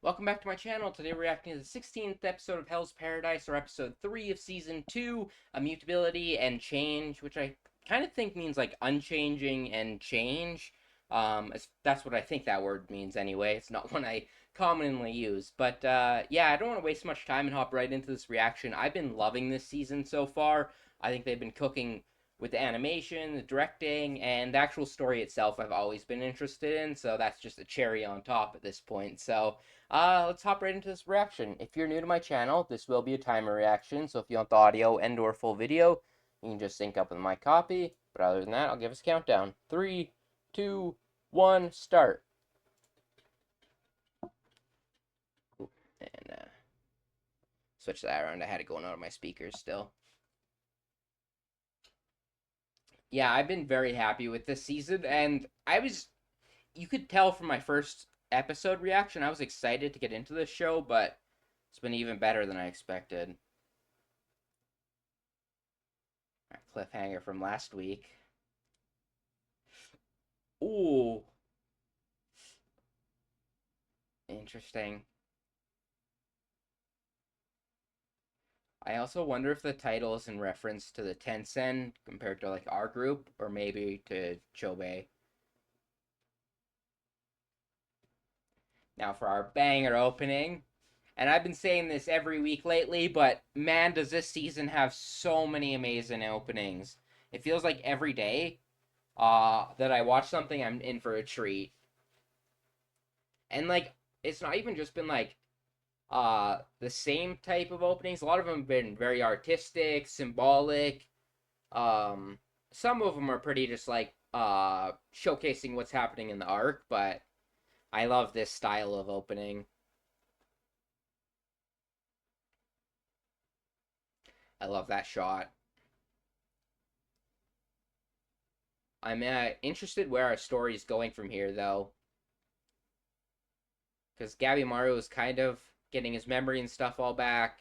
Welcome back to my channel. Today we're reacting to the 16th episode of Hell's Paradise, or episode 3 of season 2, Immutability and Change, which I kind of think means like unchanging and change. That's what I think that word means anyway. It's not one I commonly use. But yeah, I don't want to waste much time and hop right into this reaction. I've been loving this season so far. I think they've been cooking with the animation, the directing, and the actual story itself I've always been interested in, so that's just a cherry on top at this point. So let's hop right into this reaction. If you're new to my channel, this will be a timer reaction, so if you want the audio and or full video, you can just sync up with my copy. But other than that, I'll give us a countdown. 3, 2, 1, start. And switch that around. I had it going out of my speakers still. Yeah, I've been very happy with this season, and you could tell from my first episode reaction, I was excited to get into this show, but it's been even better than I expected. Cliffhanger from last week. Ooh, interesting. I also wonder if the title is in reference to the Tencent compared to like our group, or maybe to CHOBEI. Now for our banger opening. And I've been saying this every week lately, but man, does this season have so many amazing openings. It feels like every day that I watch something, I'm in for a treat. And like, it's not even just been like the same type of openings. A lot of them have been very artistic, symbolic. Um, some of them are pretty just like showcasing what's happening in the arc, but I love this style of opening. I love that shot. I'm interested where our story is going from here, though, because Gabimaru is kind of getting his memory and stuff all back,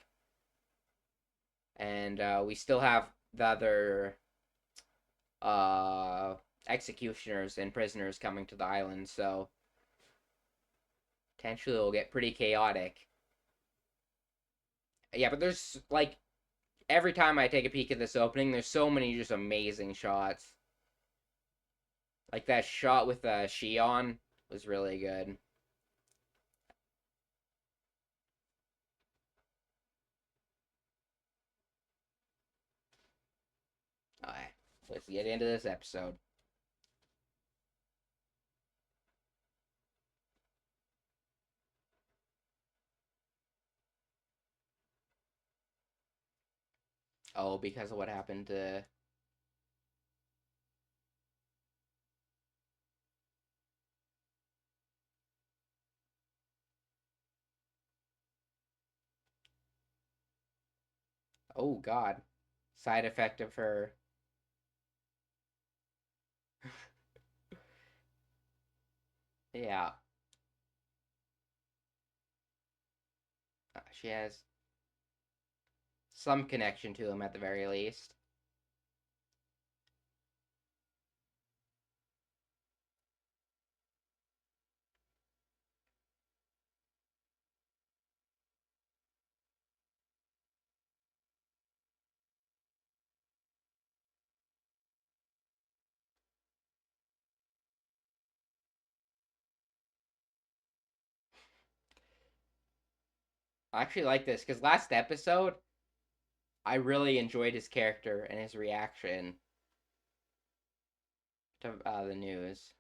and we still have the other uh, executioners and prisoners coming to the island, so potentially it'll get pretty chaotic. Yeah, but there's like every time I take a peek at this opening, there's so many just amazing shots. Like that shot with Shion was really good. Alright, let's get into this episode. Oh, because of what happened to. Oh, God. Side effect of her. Yeah. She has some connection to him at the very least. I actually like this because last episode, I really enjoyed his character and his reaction to the news.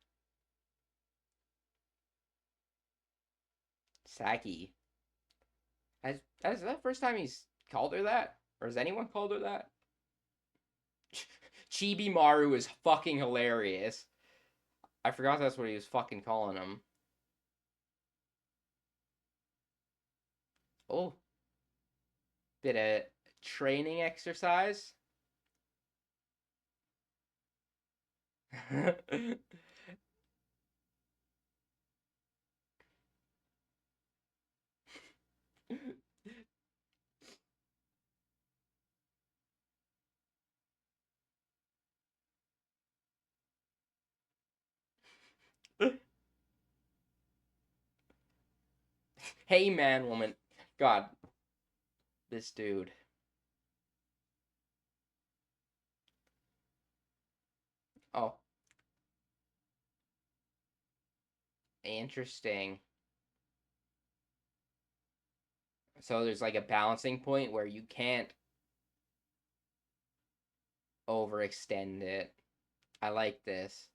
Saki. Is that the first time he's called her that? Or has anyone called her that? Chibi Maru is fucking hilarious. I forgot that's what he was fucking calling him. Oh, bit of training exercise. Hey, man, woman. God, this dude. Oh, interesting. So there's like a balancing point where you can't overextend it. I like this.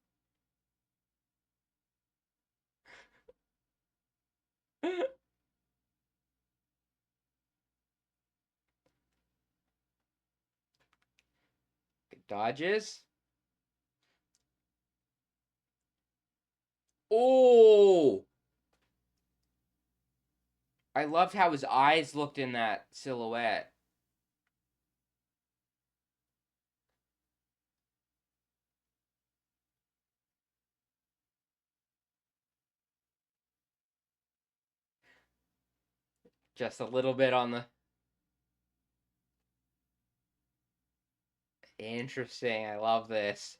Dodges. Oh! I loved how his eyes looked in that silhouette. Just a little bit on the... Interesting. I love this.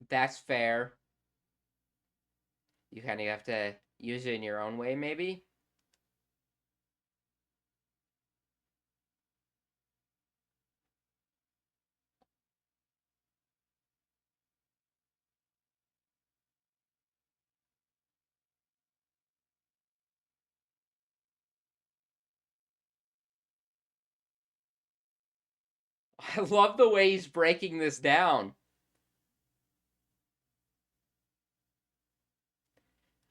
That's fair. You kind of have to use it in your own way, maybe? I love the way he's breaking this down.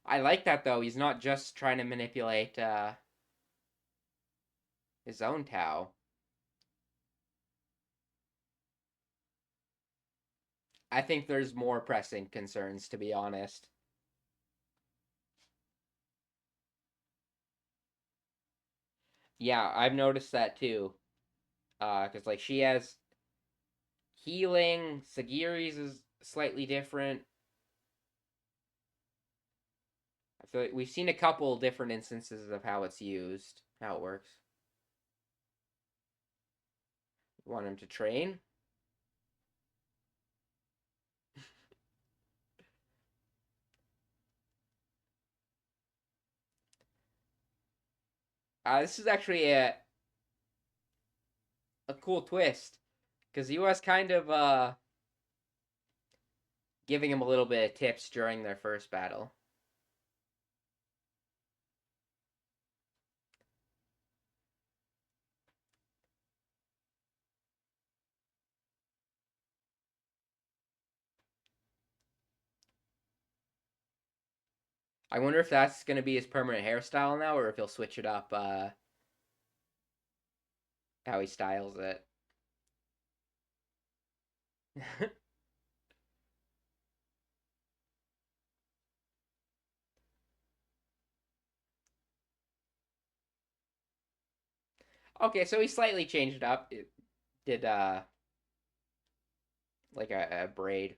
I like that, though. He's not just trying to manipulate his own Tao. I think there's more pressing concerns, to be honest. Yeah, I've noticed that too. Because like she has healing. Sagiri's is slightly different. I feel like we've seen a couple different instances of how it's used, how it works. You want him to train? This is actually a cool twist because he was kind of giving him a little bit of tips during their first battle. I wonder if that's going to be his permanent hairstyle now, or if he'll switch it up. How he styles it. Okay, so he slightly changed it up. It did like a braid.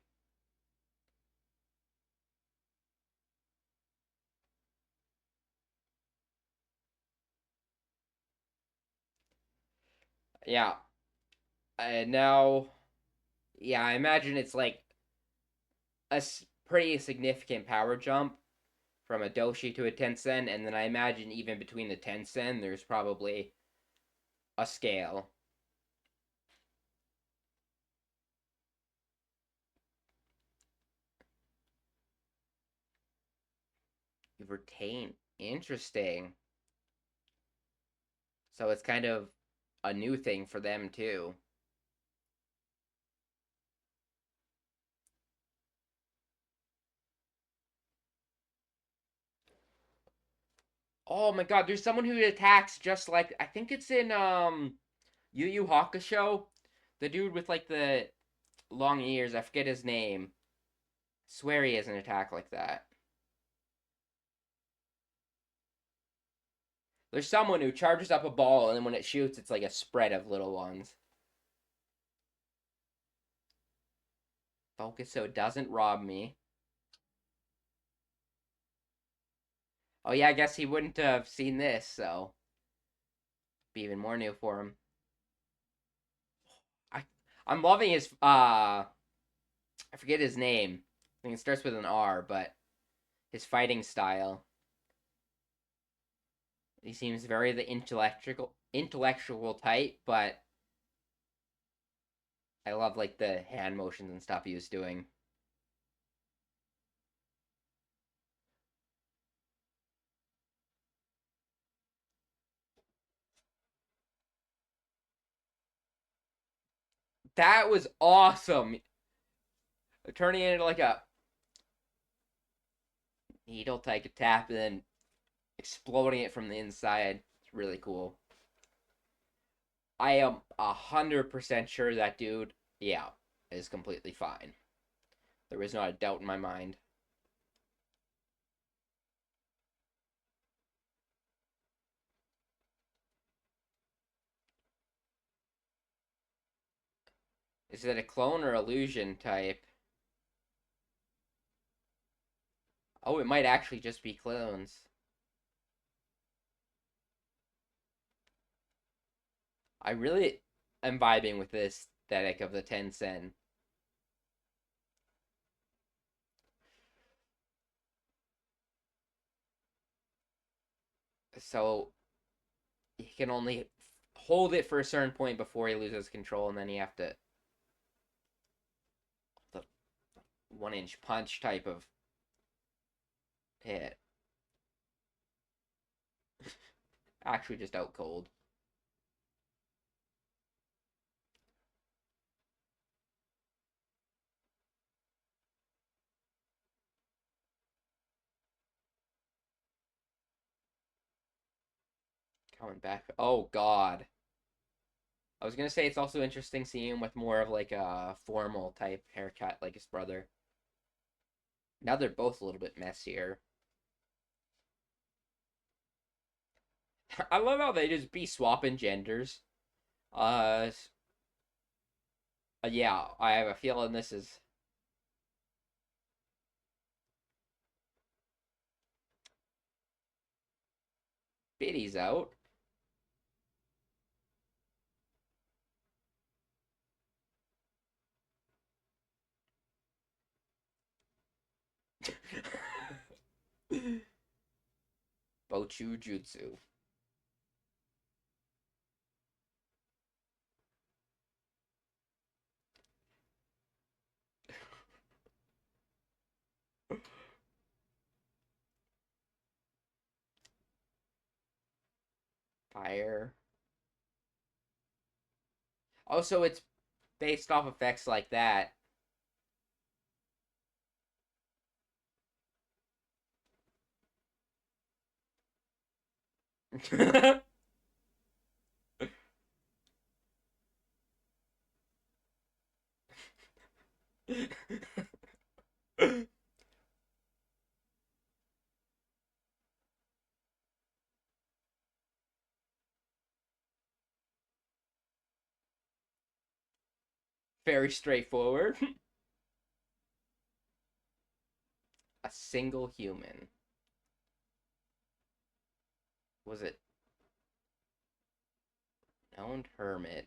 Yeah. And now, yeah, I imagine it's like a pretty significant power jump from a Doshi to a Tensen, and then I imagine even between the Tensen, there's probably a scale. You retain. Interesting. So it's kind of a new thing for them too. Oh my god, there's someone who attacks just like I think it's in Yu Yu Hakusho. The dude with like the long ears, I forget his name. Swear he has an attack like that. There's someone who charges up a ball and then when it shoots it's like a spread of little ones. Focus so it doesn't rob me. Oh yeah, I guess he wouldn't have seen this, so be even more new for him. I'm loving his I forget his name. I think it starts with an R, but his fighting style. He seems very the intellectual type, but I love like the hand motions and stuff he was doing. That was awesome. Turning it into like a needle type tap and then exploding it from the inside. It's really cool. I am 100% sure that dude, yeah, is completely fine. There was not a doubt in my mind. Is it a clone or illusion type? Oh, it might actually just be clones. I really am vibing with this aesthetic of the Tencent. So he can only hold it for a certain point before he loses control, and then you have to the 1 inch punch type of hit. Actually, just out cold. Coming back. Oh God. I was gonna say it's also interesting seeing him with more of like a formal type haircut like his brother. Now they're both a little bit messier. I love how they just be swapping genders. Uh, yeah, I have a feeling this is Biddy's out. Bochu Jutsu. Fire. Oh, so it's based off effects like that. Very straightforward. A single human. Was it known hermit?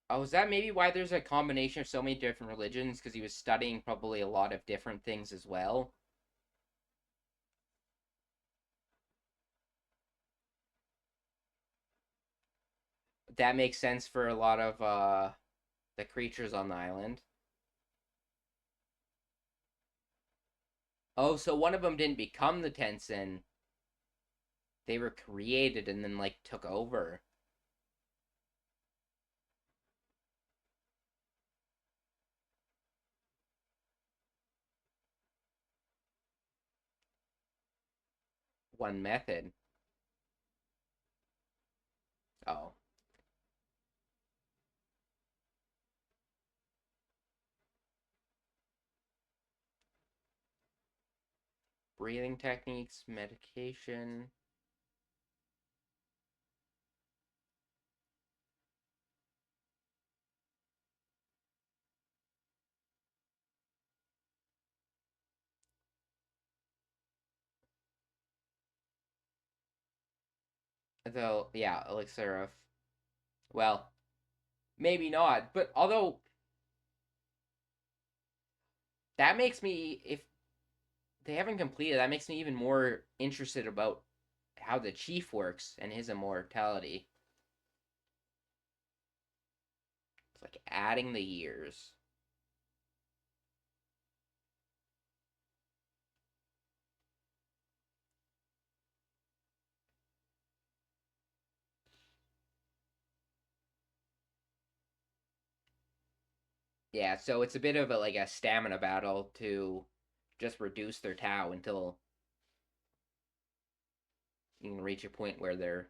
Oh, is that maybe why there's a combination of so many different religions? Because he was studying probably a lot of different things as well. That makes sense for a lot of the creatures on the island. Oh, so one of them didn't become the Tensen. They were created and then like took over. One method. Oh. Breathing techniques, medication. Though, yeah, elixir of, well, maybe not. But although that makes me, if they haven't completed, that makes me even more interested about how the chief works and his immortality. It's like adding the years. Yeah, so it's a bit of a like a stamina battle to just reduce their Tau until you can reach a point where they're.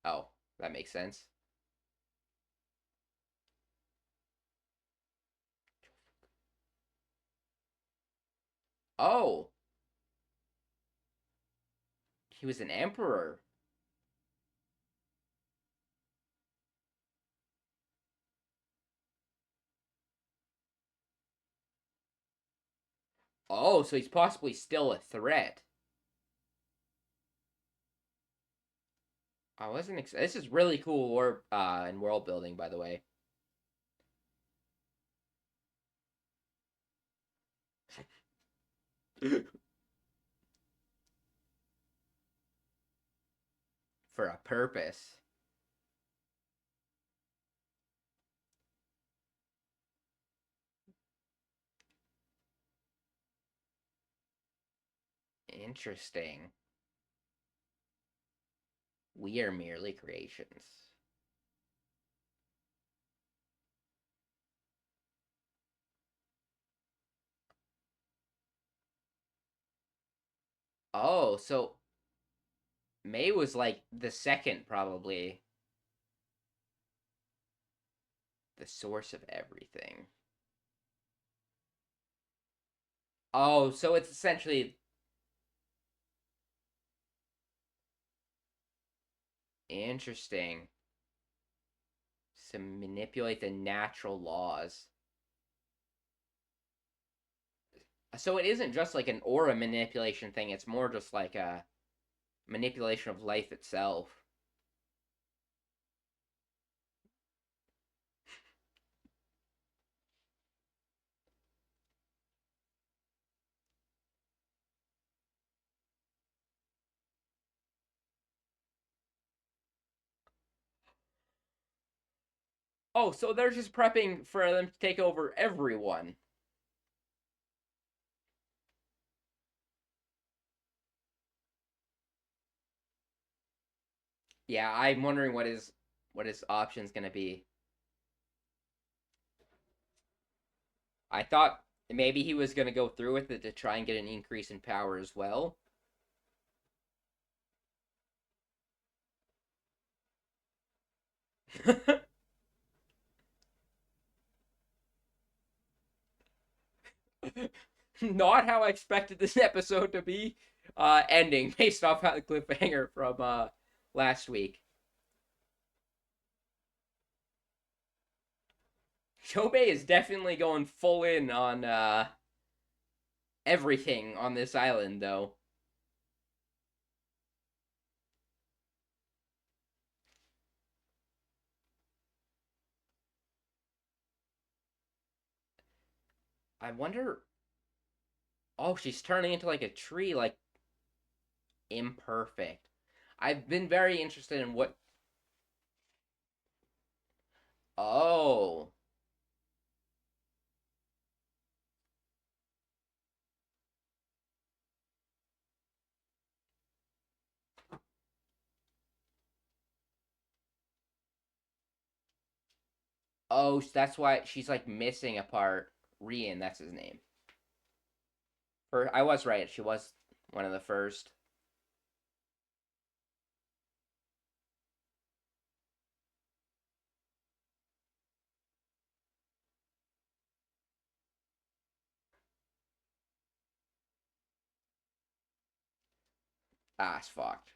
Oh, that makes sense. Oh, he was an emperor. Oh, so he's possibly still a threat. I wasn't. This is really cool war and world building, by the way. For a purpose. Interesting. We are merely creations. Oh, so May was like the second, probably the source of everything. Oh, so it's essentially interesting. To manipulate the natural laws. So it isn't just like an aura manipulation thing, it's more just like a manipulation of life itself. Oh, so they're just prepping for them to take over everyone. Yeah, I'm wondering what his option's gonna be. I thought maybe he was gonna go through with it to try and get an increase in power as well. Not how I expected this episode to be ending based off how the cliffhanger from last week. CHOBEI is definitely going full in on everything on this island, though. I wonder. Oh, she's turning into like a tree, like imperfect. I've been very interested in what. Oh, oh, that's why she's like missing a part. RIEN, that's his name. I was right. She was one of the first. Ah, it's fucked.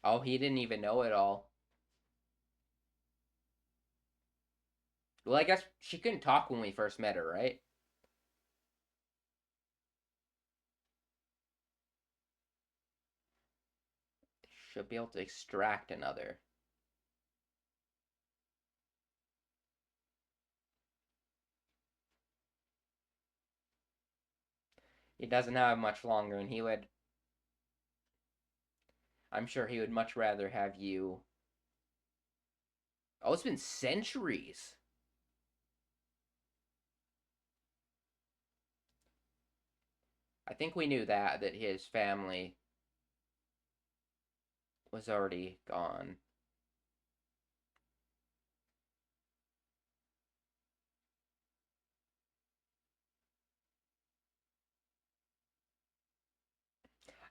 Oh, he didn't even know it all. Well, I guess she couldn't talk when we first met her, right? She'll be able to extract another. He doesn't have much longer, and he would. I'm sure he would much rather have you. Oh, it's been centuries. I think we knew that his family was already gone.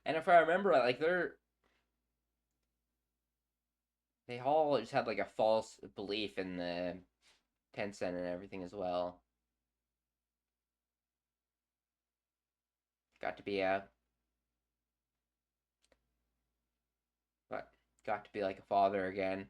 And if I remember, like they all just had like a false belief in the Tencent and everything as well. Got to be a but got to be like a father again.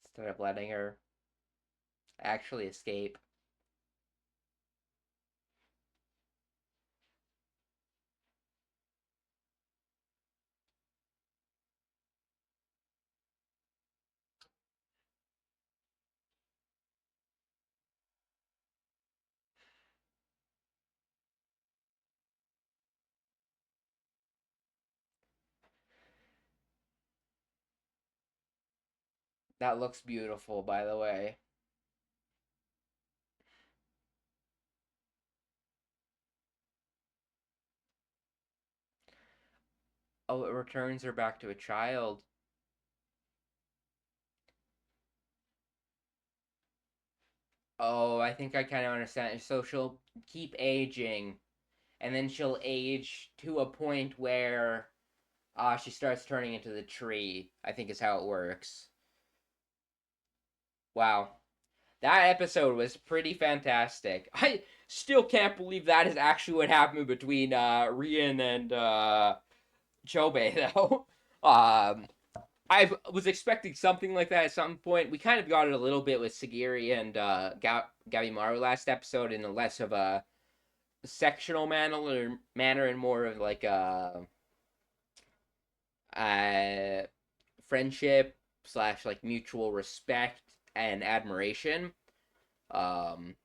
Instead of letting her actually escape. That looks beautiful, by the way. Oh, it returns her back to a child. Oh, I think I kind of understand. So she'll keep aging, and then she'll age to a point where she starts turning into the tree. I think is how it works. Wow, that episode was pretty fantastic. I still can't believe that is actually what happened between RIEN and CHOBEI, though. Um, I was expecting something like that at some point. We kind of got it a little bit with Sagiri and Gabimaru last episode in a less of a sectional manner and more of like a friendship slash like mutual respect and admiration. Um,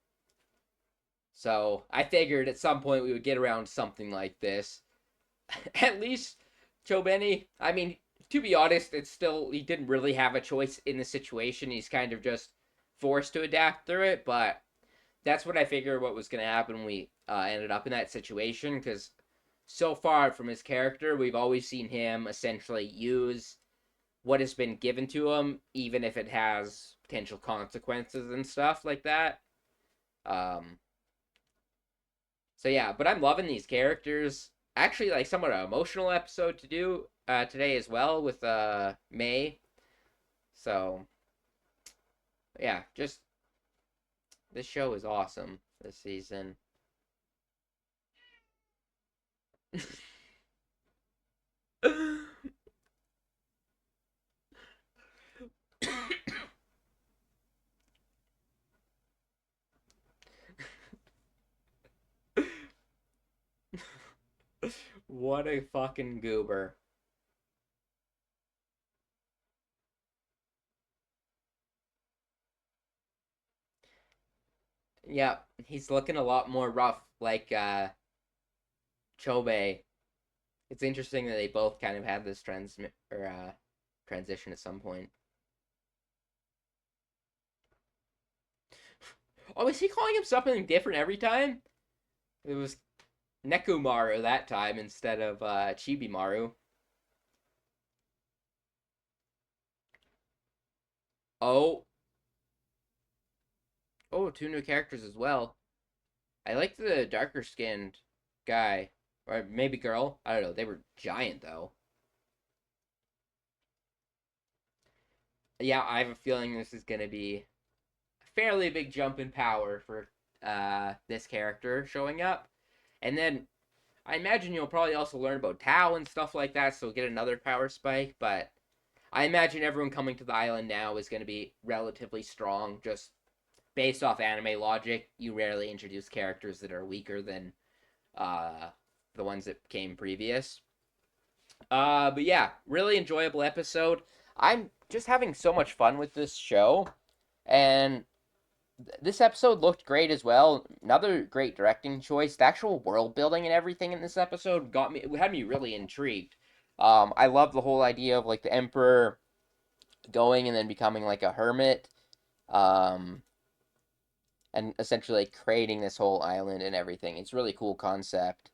so I figured at some point we would get around something like this. At least Chobeni, I mean, to be honest, it's still he didn't really have a choice in the situation. He's kind of just forced to adapt through it, but that's what I figured what was going to happen when we ended up in that situation because so far from his character, we've always seen him essentially use what has been given to him, even if it has potential consequences and stuff like that. Um, so yeah, but I'm loving these characters. Actually, like somewhat an emotional episode to do today as well with May. So yeah, just this show is awesome this season. What a fucking goober. Yeah, he's looking a lot more rough, like Chobe. It's interesting that they both kind of had this transition at some point. Oh, is he calling him something different every time? It was Nekumaru that time instead of Chibimaru. Oh, oh, two new characters as well. I like the darker skinned guy or maybe girl. I don't know. They were giant though. Yeah, I have a feeling this is going to be a fairly big jump in power for this character showing up. And then I imagine you'll probably also learn about Tao and stuff like that, so get another power spike. But I imagine everyone coming to the island now is going to be relatively strong, just based off anime logic. You rarely introduce characters that are weaker than uh, the ones that came previous. But yeah, really enjoyable episode. I'm just having so much fun with this show, and this episode looked great as well. Another great directing choice. The actual world building and everything in this episode got me. It had me really intrigued. I love the whole idea of like the emperor going and then becoming like a hermit, um, and essentially like, creating this whole island and everything. It's a really cool concept,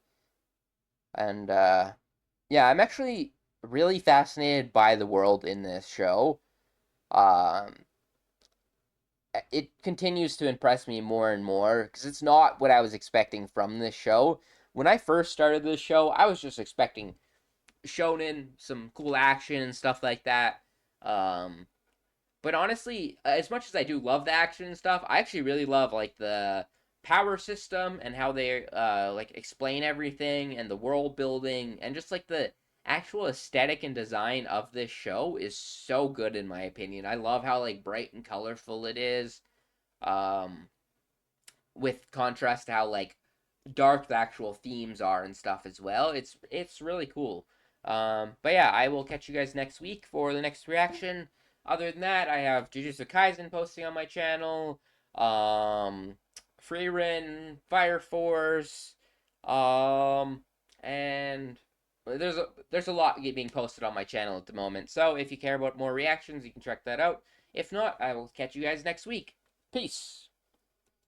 and yeah, I'm actually really fascinated by the world in this show. Um, it continues to impress me more and more because it's not what I was expecting from this show. When I first started this show, I was just expecting shonen, some cool action and stuff like that. Um, but honestly, as much as I do love the action and stuff, I actually really love like the power system and how they like explain everything and the world building and just like the actual aesthetic and design of this show is so good in my opinion. I love how like bright and colorful it is. Um, with contrast to how like dark the actual themes are and stuff as well. It's really cool. But yeah, I will catch you guys next week for the next reaction. Other than that, I have Jujutsu Kaisen posting on my channel, Free Fire Force, and there's a lot being posted on my channel at the moment. So if you care about more reactions, you can check that out. If not, I will catch you guys next week. Peace.